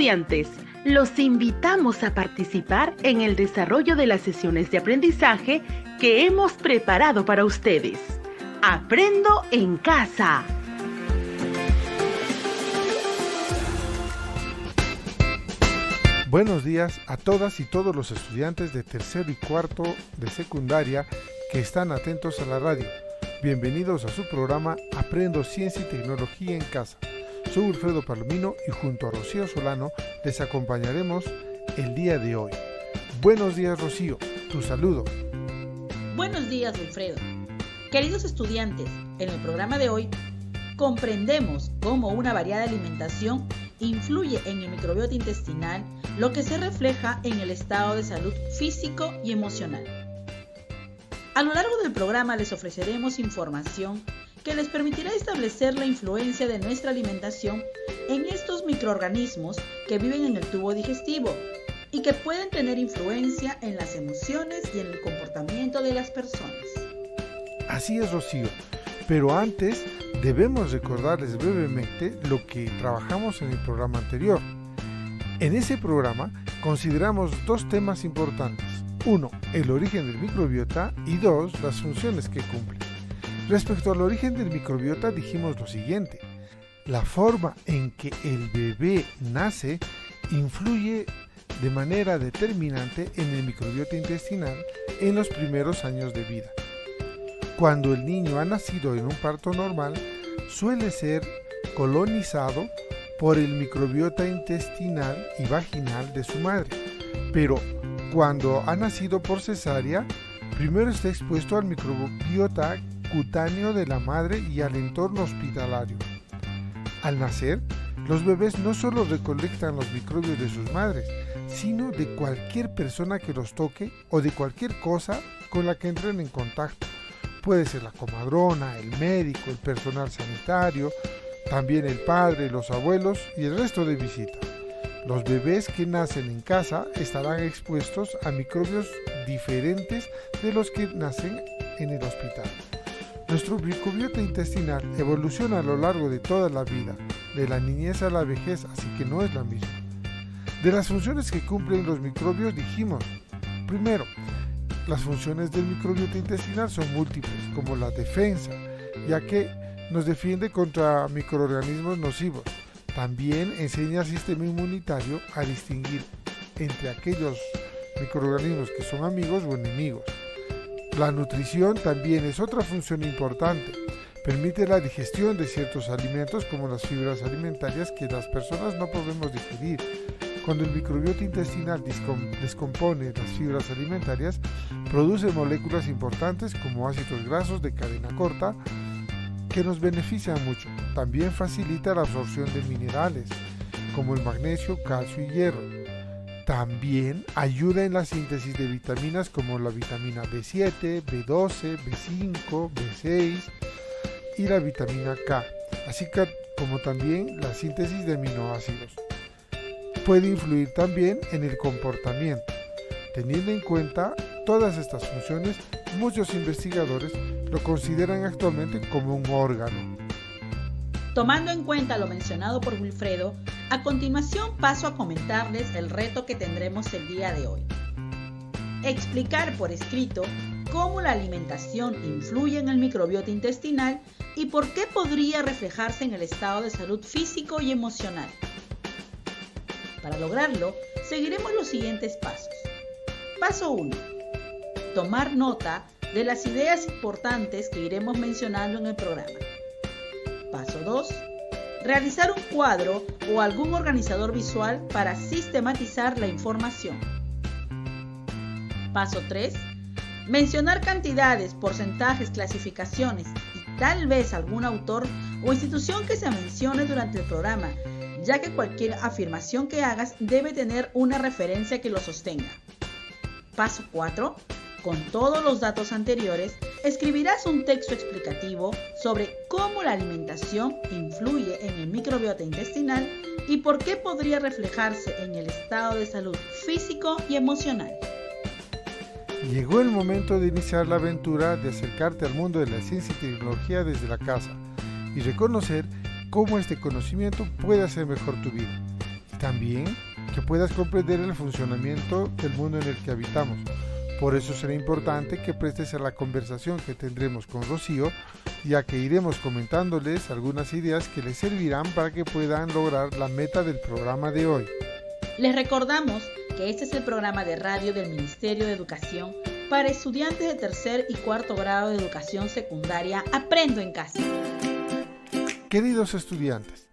estudiantes, los invitamos a participar en el desarrollo de las sesiones de aprendizaje que hemos preparado para ustedes. Aprendo en casa. Buenos días a todas y todos los estudiantes de tercero y cuarto de secundaria que están atentos a la radio. Bienvenidos a su programa Aprendo Ciencia y Tecnología en Casa. Soy Wilfredo Palomino y junto a Rocío Solano les acompañaremos el día de hoy. Buenos días, Rocío, tu saludo. Buenos días, Wilfredo. Queridos estudiantes, en el programa de hoy comprendemos cómo una variada alimentación influye en el microbiota intestinal, lo que se refleja en el estado de salud físico y emocional. A lo largo del programa les ofreceremos información que les permitirá establecer la influencia de nuestra alimentación en estos microorganismos que viven en el tubo digestivo y que pueden tener influencia en las emociones y en el comportamiento de las personas. Así es, Rocío, pero antes debemos recordarles brevemente lo que trabajamos en el programa anterior. En ese programa consideramos dos temas importantes. 1. El origen del microbiota y 2. Las funciones que cumple. Respecto al origen del microbiota dijimos lo siguiente: la forma en que el bebé nace influye de manera determinante en el microbiota intestinal en los primeros años de vida. Cuando el niño ha nacido en un parto normal, suele ser colonizado por el microbiota intestinal y vaginal de su madre, pero cuando ha nacido por cesárea, primero está expuesto al microbiota cutáneo de la madre y al entorno hospitalario. Al nacer, los bebés no solo recolectan los microbios de sus madres, sino de cualquier persona que los toque o de cualquier cosa con la que entren en contacto. Puede ser la comadrona, el médico, el personal sanitario, también el padre, los abuelos y el resto de visitas. Los bebés que nacen en casa estarán expuestos a microbios diferentes de los que nacen en el hospital. Nuestro microbiota intestinal evoluciona a lo largo de toda la vida, de la niñez a la vejez, así que no es la misma. De las funciones que cumplen los microbios dijimos: primero, las funciones del microbiota intestinal son múltiples, como la defensa, ya que nos defiende contra microorganismos nocivos. También enseña al sistema inmunitario a distinguir entre aquellos microorganismos que son amigos o enemigos. La nutrición también es otra función importante. Permite la digestión de ciertos alimentos como las fibras alimentarias que las personas no podemos digerir. Cuando el microbiota intestinal descompone las fibras alimentarias, produce moléculas importantes como ácidos grasos de cadena corta que nos benefician mucho. También facilita la absorción de minerales como el magnesio, calcio y hierro. También ayuda en la síntesis de vitaminas como la vitamina B7, B12, B5, B6 y la vitamina K, así como también la síntesis de aminoácidos. Puede influir también en el comportamiento. Teniendo en cuenta todas estas funciones, muchos investigadores lo consideran actualmente como un órgano. Tomando en cuenta lo mencionado por Wilfredo, a continuación paso a comentarles el reto que tendremos el día de hoy. Explicar por escrito cómo la alimentación influye en el microbiota intestinal y por qué podría reflejarse en el estado de salud físico y emocional. Para lograrlo, seguiremos los siguientes pasos. Paso 1. Tomar nota de las ideas importantes que iremos mencionando en el programa. Paso 2. Realizar un cuadro o algún organizador visual para sistematizar la información. Paso 3. Mencionar cantidades, porcentajes, clasificaciones y tal vez algún autor o institución que se mencione durante el programa, ya que cualquier afirmación que hagas debe tener una referencia que lo sostenga. Paso 4. Con todos los datos anteriores, escribirás un texto explicativo sobre cómo la alimentación influye en el microbiota intestinal y por qué podría reflejarse en el estado de salud físico y emocional. Llegó el momento de iniciar la aventura de acercarte al mundo de la ciencia y tecnología desde la casa y reconocer cómo este conocimiento puede hacer mejor tu vida. también que puedas comprender el funcionamiento del mundo en el que habitamos. Por eso será importante que prestes a la conversación que tendremos con Rocío, ya que iremos comentándoles algunas ideas que les servirán para que puedan lograr la meta del programa de hoy. Les recordamos que este es el programa de radio del Ministerio de Educación para estudiantes de tercer y cuarto grado de educación secundaria Aprendo en Casa. Queridos estudiantes,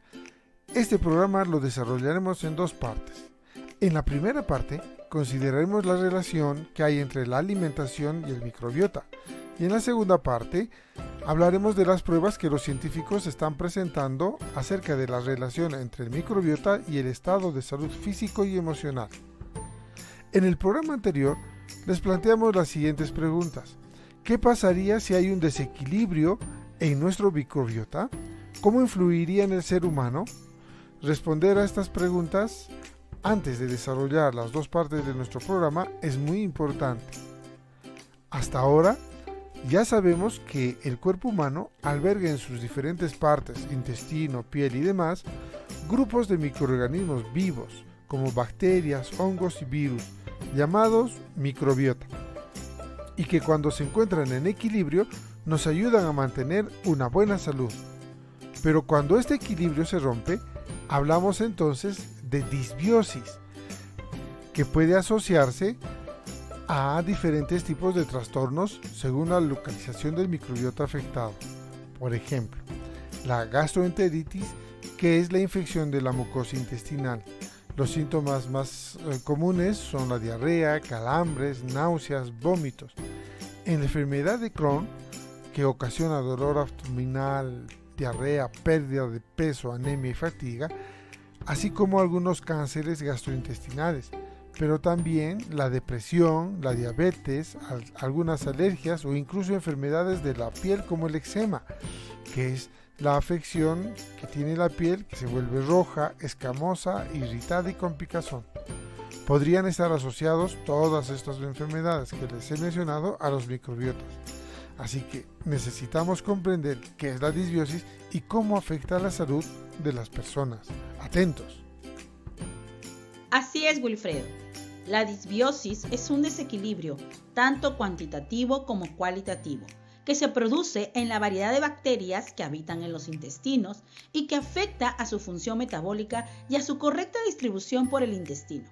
este programa lo desarrollaremos en dos partes. En la primera parte, consideraremos la relación que hay entre la alimentación y el microbiota. Y en la segunda parte, hablaremos de las pruebas que los científicos están presentando acerca de la relación entre el microbiota y el estado de salud físico y emocional. En el programa anterior, les planteamos las siguientes preguntas. ¿Qué pasaría si hay un desequilibrio en nuestro microbiota? ¿Cómo influiría en el ser humano? Responder a estas preguntas antes de desarrollar las dos partes de nuestro programa es muy importante. Hasta ahora, ya sabemos que el cuerpo humano alberga en sus diferentes partes, intestino, piel y demás, grupos de microorganismos vivos, como bacterias, hongos y virus, llamados microbiota, y que cuando se encuentran en equilibrio nos ayudan a mantener una buena salud. Pero cuando este equilibrio se rompe, hablamos entonces de disbiosis, que puede asociarse a diferentes tipos de trastornos según la localización del microbiota afectado. Por ejemplo, la gastroenteritis, que es la infección de la mucosa intestinal. Los síntomas más comunes son la diarrea, calambres, náuseas, vómitos. En la enfermedad de Crohn, que ocasiona dolor abdominal, diarrea, pérdida de peso, anemia y fatiga, así como algunos cánceres gastrointestinales, pero también la depresión, la diabetes, algunas alergias o incluso enfermedades de la piel como el eczema, que es la afección que tiene la piel que se vuelve roja, escamosa, irritada y con picazón. Podrían estar asociados todas estas enfermedades que les he mencionado a los microbiotas. Así que necesitamos comprender qué es la disbiosis y cómo afecta a la salud de las personas. Atentos. Así es, Wilfredo. La disbiosis es un desequilibrio, tanto cuantitativo como cualitativo, que se produce en la variedad de bacterias que habitan en los intestinos y que afecta a su función metabólica y a su correcta distribución por el intestino.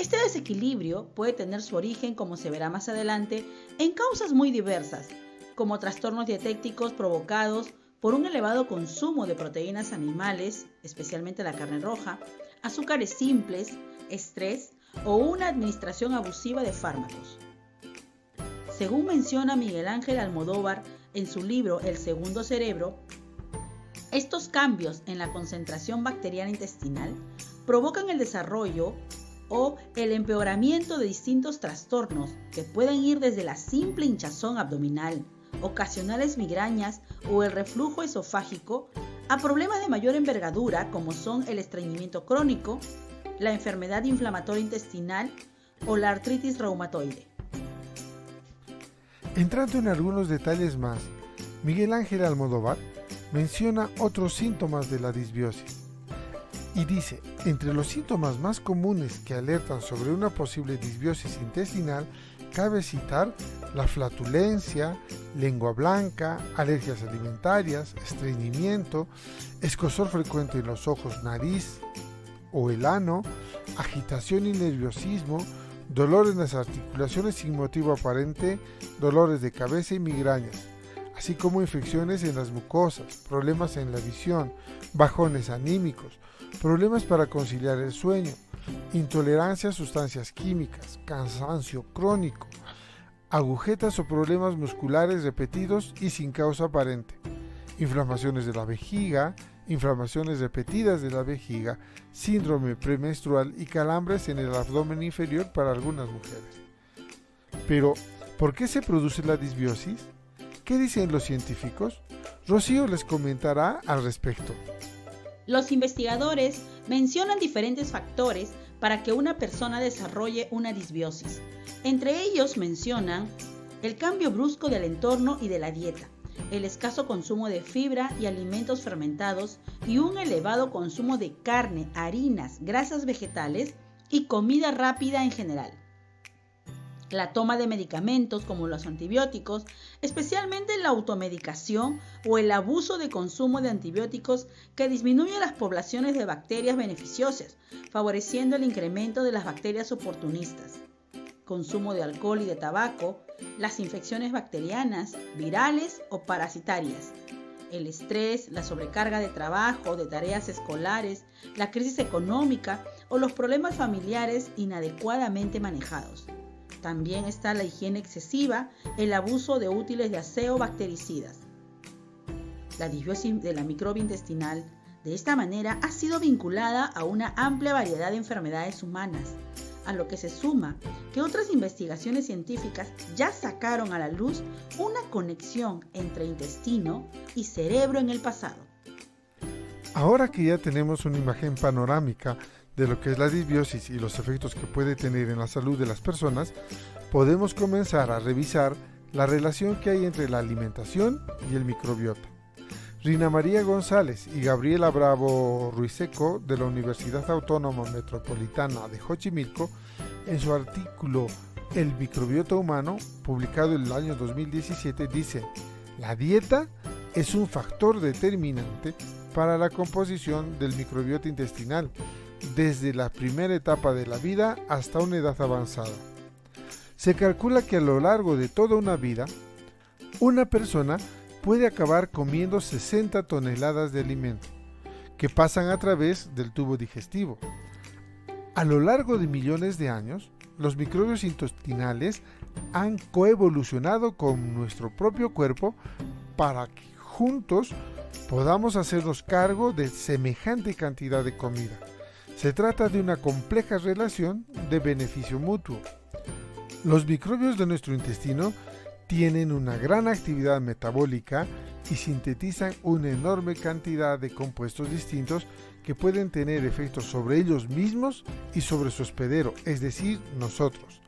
Este desequilibrio puede tener su origen, como se verá más adelante, en causas muy diversas, como trastornos dietéticos provocados por un elevado consumo de proteínas animales, especialmente la carne roja, azúcares simples, estrés o una administración abusiva de fármacos. Según menciona Miguel Ángel Almodóvar en su libro El segundo cerebro, estos cambios en la concentración bacteriana intestinal provocan el desarrollo o el empeoramiento de distintos trastornos que pueden ir desde la simple hinchazón abdominal, ocasionales migrañas o el reflujo esofágico, a problemas de mayor envergadura como son el estreñimiento crónico, la enfermedad inflamatoria intestinal o la artritis reumatoide. Entrando en algunos detalles más, Miguel Ángel Almodóvar menciona otros síntomas de la disbiosis y dice, entre los síntomas más comunes que alertan sobre una posible disbiosis intestinal, cabe citar la flatulencia, lengua blanca, alergias alimentarias, estreñimiento, escozor frecuente en los ojos, nariz o el ano, agitación y nerviosismo, dolor en las articulaciones sin motivo aparente, dolores de cabeza y migrañas, así como infecciones en las mucosas, problemas en la visión, bajones anímicos, problemas para conciliar el sueño, intolerancia a sustancias químicas, cansancio crónico, agujetas o problemas musculares repetidos y sin causa aparente, inflamaciones de la vejiga, inflamaciones repetidas de la vejiga, síndrome premenstrual y calambres en el abdomen inferior para algunas mujeres. Pero, ¿por qué se produce la disbiosis? ¿Qué dicen los científicos? Rocío les comentará al respecto. Los investigadores mencionan diferentes factores para que una persona desarrolle una disbiosis. Entre ellos mencionan el cambio brusco del entorno y de la dieta, el escaso consumo de fibra y alimentos fermentados y un elevado consumo de carne, harinas, grasas vegetales y comida rápida en general. La toma de medicamentos como los antibióticos, especialmente la automedicación o el abuso de consumo de antibióticos que disminuye las poblaciones de bacterias beneficiosas, favoreciendo el incremento de las bacterias oportunistas. Consumo de alcohol y de tabaco, las infecciones bacterianas, virales o parasitarias, el estrés, la sobrecarga de trabajo, de tareas escolares, la crisis económica o los problemas familiares inadecuadamente manejados. También está la higiene excesiva, el abuso de útiles de aseo bactericidas. La disbiosis de la microbio intestinal, de esta manera, ha sido vinculada a una amplia variedad de enfermedades humanas, a lo que se suma que otras investigaciones científicas ya sacaron a la luz una conexión entre intestino y cerebro en el pasado. Ahora que ya tenemos una imagen panorámica de lo que es la disbiosis y los efectos que puede tener en la salud de las personas, podemos comenzar a revisar la relación que hay entre la alimentación y el microbiota. Rina María González y Gabriela Bravo Ruiseco de la Universidad Autónoma Metropolitana de Xochimilco, en su artículo El microbiota humano, publicado en el año 2017, dicen: la dieta es un factor determinante para la composición del microbiota intestinal, desde la primera etapa de la vida hasta una edad avanzada. Se calcula que a lo largo de toda una vida, una persona puede acabar comiendo 60 toneladas de alimento, que pasan a través del tubo digestivo. A lo largo de millones de años, los microbios intestinales han coevolucionado con nuestro propio cuerpo para que juntos podamos hacernos cargo de semejante cantidad de comida. Se trata de una compleja relación de beneficio mutuo. Los microbios de nuestro intestino tienen una gran actividad metabólica y sintetizan una enorme cantidad de compuestos distintos que pueden tener efectos sobre ellos mismos y sobre su hospedero, es decir, nosotros.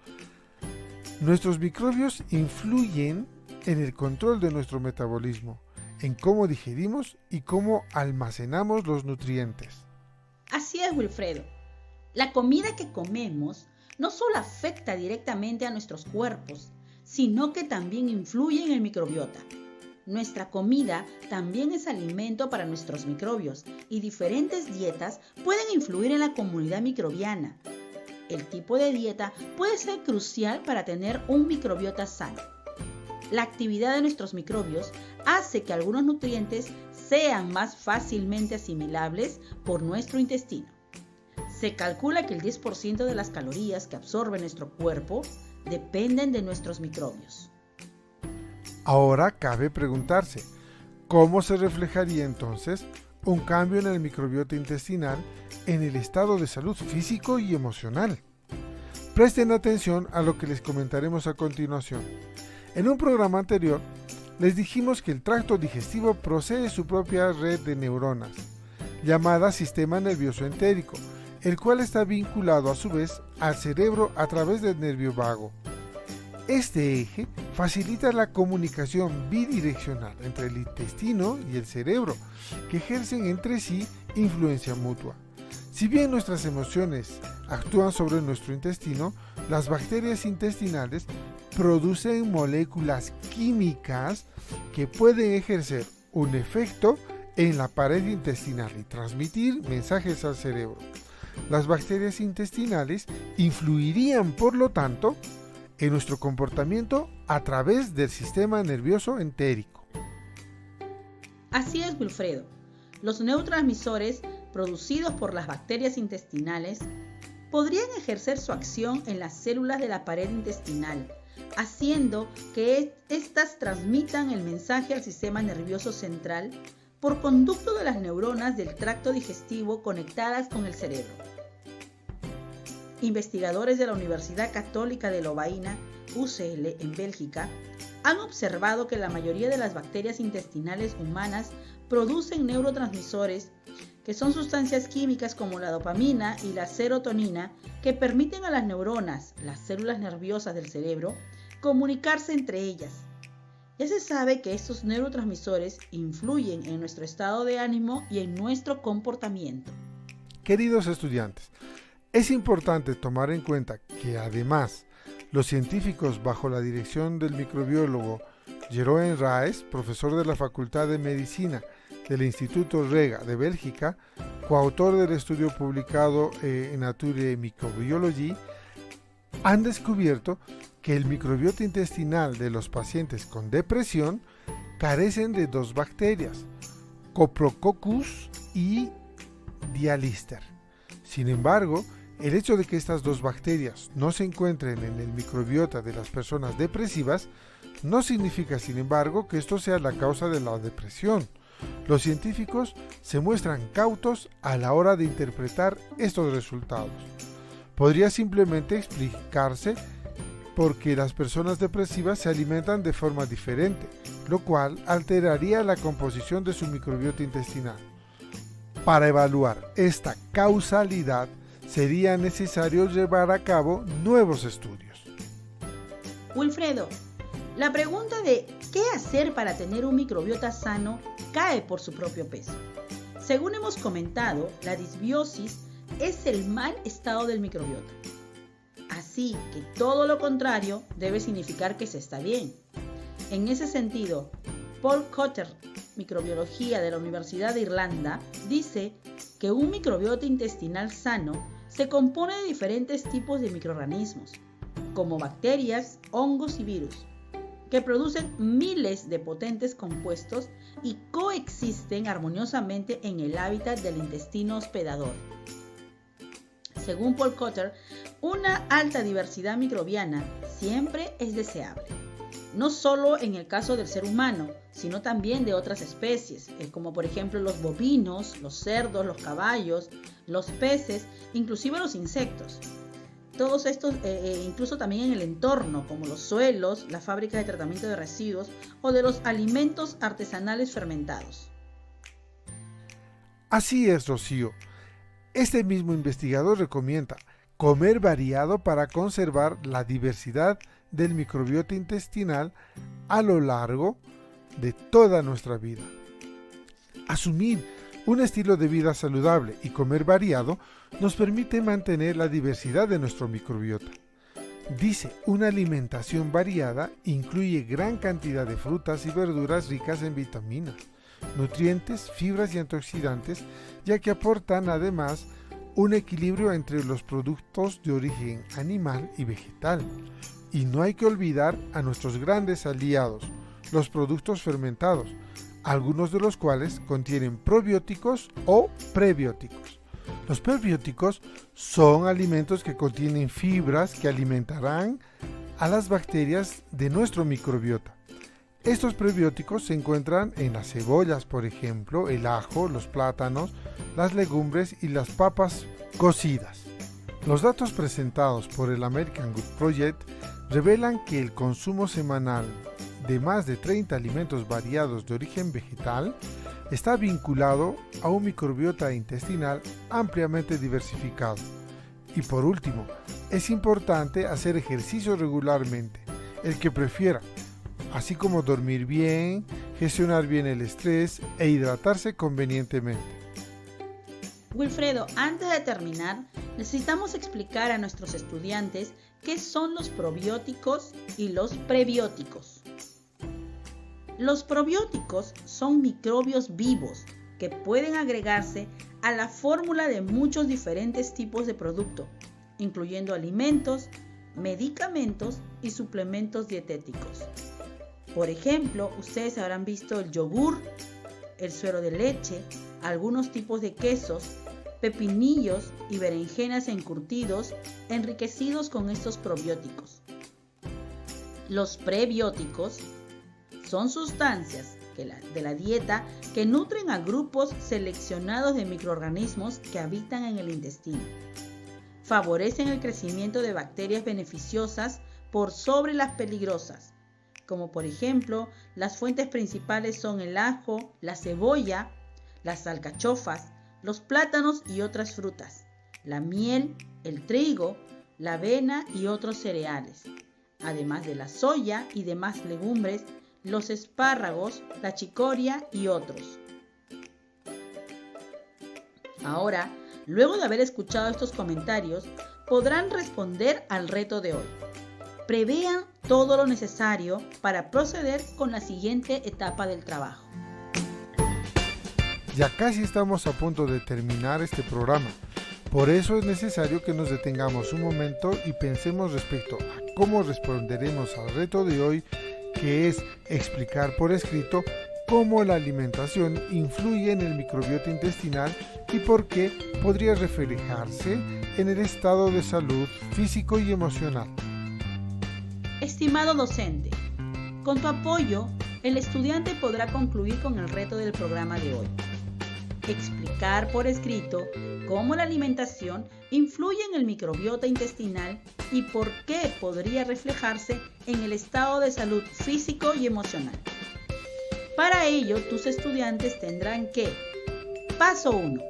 Nuestros microbios influyen en el control de nuestro metabolismo, en cómo digerimos y cómo almacenamos los nutrientes. Así es, Wilfredo. La comida que comemos no solo afecta directamente a nuestros cuerpos, sino que también influye en el microbiota. Nuestra comida también es alimento para nuestros microbios y diferentes dietas pueden influir en la comunidad microbiana. El tipo de dieta puede ser crucial para tener un microbiota sano. La actividad de nuestros microbios hace que algunos nutrientes sean más fácilmente asimilables por nuestro intestino. Se calcula que el 10% de las calorías que absorbe nuestro cuerpo dependen de nuestros microbios. Ahora cabe preguntarse, ¿cómo se reflejaría entonces un cambio en el microbiota intestinal en el estado de salud físico y emocional? Presten atención a lo que les comentaremos a continuación. En un programa anterior, les dijimos que el tracto digestivo posee su propia red de neuronas, llamada sistema nervioso entérico, el cual está vinculado a su vez al cerebro a través del nervio vago. Este eje facilita la comunicación bidireccional entre el intestino y el cerebro, que ejercen entre sí influencia mutua. Si bien nuestras emociones actúan sobre nuestro intestino, las bacterias intestinales producen moléculas químicas que pueden ejercer un efecto en la pared intestinal y transmitir mensajes al cerebro. Las bacterias intestinales influirían, por lo tanto, en nuestro comportamiento a través del sistema nervioso entérico. Así es, Wilfredo. Los neurotransmisores producidos por las bacterias intestinales podrían ejercer su acción en las células de la pared intestinal, haciendo que éstas transmitan el mensaje al sistema nervioso central por conducto de las neuronas del tracto digestivo conectadas con el cerebro. Investigadores de la Universidad Católica de Lovaina, UCL, en Bélgica, han observado que la mayoría de las bacterias intestinales humanas producen neurotransmisores, que son sustancias químicas como la dopamina y la serotonina, que permiten a las neuronas, las células nerviosas del cerebro, comunicarse entre ellas. Ya se sabe que estos neurotransmisores influyen en nuestro estado de ánimo y en nuestro comportamiento. Queridos estudiantes, es importante tomar en cuenta que además los científicos bajo la dirección del microbiólogo Jeroen Raes, profesor de la Facultad de Medicina del Instituto Rega de Bélgica, coautor del estudio publicado en Nature Microbiology, han descubierto que el microbiota intestinal de los pacientes con depresión carecen de dos bacterias, Coprococcus y Dialister. Sin embargo, el hecho de que estas dos bacterias no se encuentren en el microbiota de las personas depresivas no significa, sin embargo, que esto sea la causa de la depresión. Los científicos se muestran cautos a la hora de interpretar estos resultados. Podría simplemente explicarse porque las personas depresivas se alimentan de forma diferente, lo cual alteraría la composición de su microbiota intestinal. Para evaluar esta causalidad, sería necesario llevar a cabo nuevos estudios. Wilfredo, la pregunta de ¿qué hacer para tener un microbiota sano? Cae por su propio peso. Según hemos comentado, la disbiosis es el mal estado del microbiota. Así que todo lo contrario debe significar que se está bien. En ese sentido, Paul Cotter, microbiología de la Universidad de Irlanda, dice que un microbiota intestinal sano se compone de diferentes tipos de microorganismos, como bacterias, hongos y virus, que producen miles de potentes compuestos y coexisten armoniosamente en el hábitat del intestino hospedador. Según Paul Cotter, una alta diversidad microbiana siempre es deseable, no solo en el caso del ser humano, sino también de otras especies, como por ejemplo los bovinos, los cerdos, los caballos, los peces, inclusive los insectos. Todos estos, incluso también en el entorno, como los suelos, las fábricas de tratamiento de residuos o de los alimentos artesanales fermentados. Así es, Rocío. Este mismo investigador recomienda comer variado para conservar la diversidad del microbiota intestinal a lo largo de toda nuestra vida. Asumir un estilo de vida saludable y comer variado nos permite mantener la diversidad de nuestro microbiota. Dice, una alimentación variada incluye gran cantidad de frutas y verduras ricas en vitaminas, nutrientes, fibras y antioxidantes, ya que aportan además un equilibrio entre los productos de origen animal y vegetal. Y no hay que olvidar a nuestros grandes aliados, los productos fermentados, algunos de los cuales contienen probióticos o prebióticos. Los prebióticos son alimentos que contienen fibras que alimentarán a las bacterias de nuestro microbiota. Estos prebióticos se encuentran en las cebollas, por ejemplo, el ajo, los plátanos, las legumbres y las papas cocidas. Los datos presentados por el American Gut Project revelan que el consumo semanal de más de 30 alimentos variados de origen vegetal está vinculado a un microbiota intestinal ampliamente diversificado. Y por último, es importante hacer ejercicio regularmente, el que prefiera, así como dormir bien, gestionar bien el estrés e hidratarse convenientemente. Wilfredo, antes de terminar, necesitamos explicar a nuestros estudiantes qué son los probióticos y los prebióticos. Los probióticos son microbios vivos que pueden agregarse a la fórmula de muchos diferentes tipos de productos, incluyendo alimentos, medicamentos y suplementos dietéticos. Por ejemplo, ustedes habrán visto el yogur, el suero de leche, algunos tipos de quesos, pepinillos y berenjenas encurtidos enriquecidos con estos probióticos. Los prebióticos son sustancias de la dieta que nutren a grupos seleccionados de microorganismos que habitan en el intestino. Favorecen el crecimiento de bacterias beneficiosas por sobre las peligrosas, como por ejemplo, las fuentes principales son el ajo, la cebolla, las alcachofas, los plátanos y otras frutas, la miel, el trigo, la avena y otros cereales, además de la soya y demás legumbres, los espárragos, la chicoria y otros. Ahora, luego de haber escuchado estos comentarios, podrán responder al reto de hoy. Prevean todo lo necesario para proceder con la siguiente etapa del trabajo. Ya casi estamos a punto de terminar este programa. Por eso es necesario que nos detengamos un momento y pensemos respecto a cómo responderemos al reto de hoy, que es explicar por escrito cómo la alimentación influye en el microbiota intestinal y por qué podría reflejarse en el estado de salud físico y emocional. Estimado docente, con tu apoyo, el estudiante podrá concluir con el reto del programa de hoy. Explicar por escrito cómo la alimentación influye en el microbiota intestinal y por qué podría reflejarse en el estado de salud físico y emocional. Para ello, tus estudiantes tendrán que: paso 1.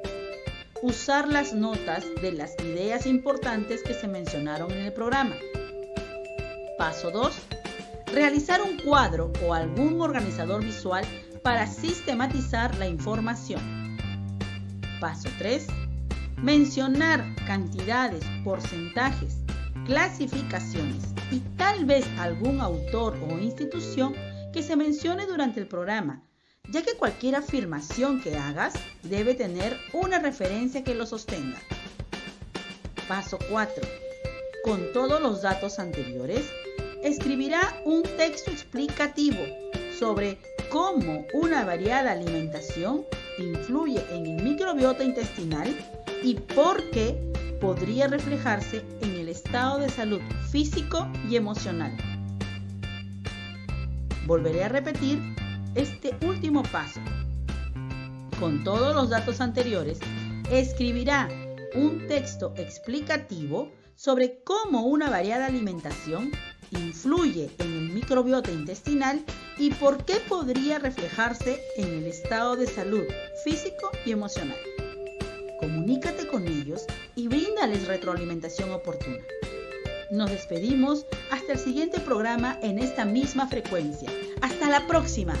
Usar las notas de las ideas importantes que se mencionaron en el programa. Paso 2. Realizar un cuadro o algún organizador visual para sistematizar la información. Paso 3. Mencionar cantidades, porcentajes, clasificaciones y tal vez algún autor o institución que se mencione durante el programa, ya que cualquier afirmación que hagas debe tener una referencia que lo sostenga. Paso 4. Con todos los datos anteriores, escribirá un texto explicativo sobre cómo una variada alimentación influye en el microbiota intestinal y por qué podría reflejarse en el estado de salud físico y emocional. Volveré a repetir este último paso. Con todos los datos anteriores, escribirá un texto explicativo sobre cómo una variada alimentación influye en el microbiota intestinal y por qué podría reflejarse en el estado de salud físico y emocional. Comunícate con ellos y bríndales retroalimentación oportuna. Nos despedimos hasta el siguiente programa en esta misma frecuencia. ¡Hasta la próxima!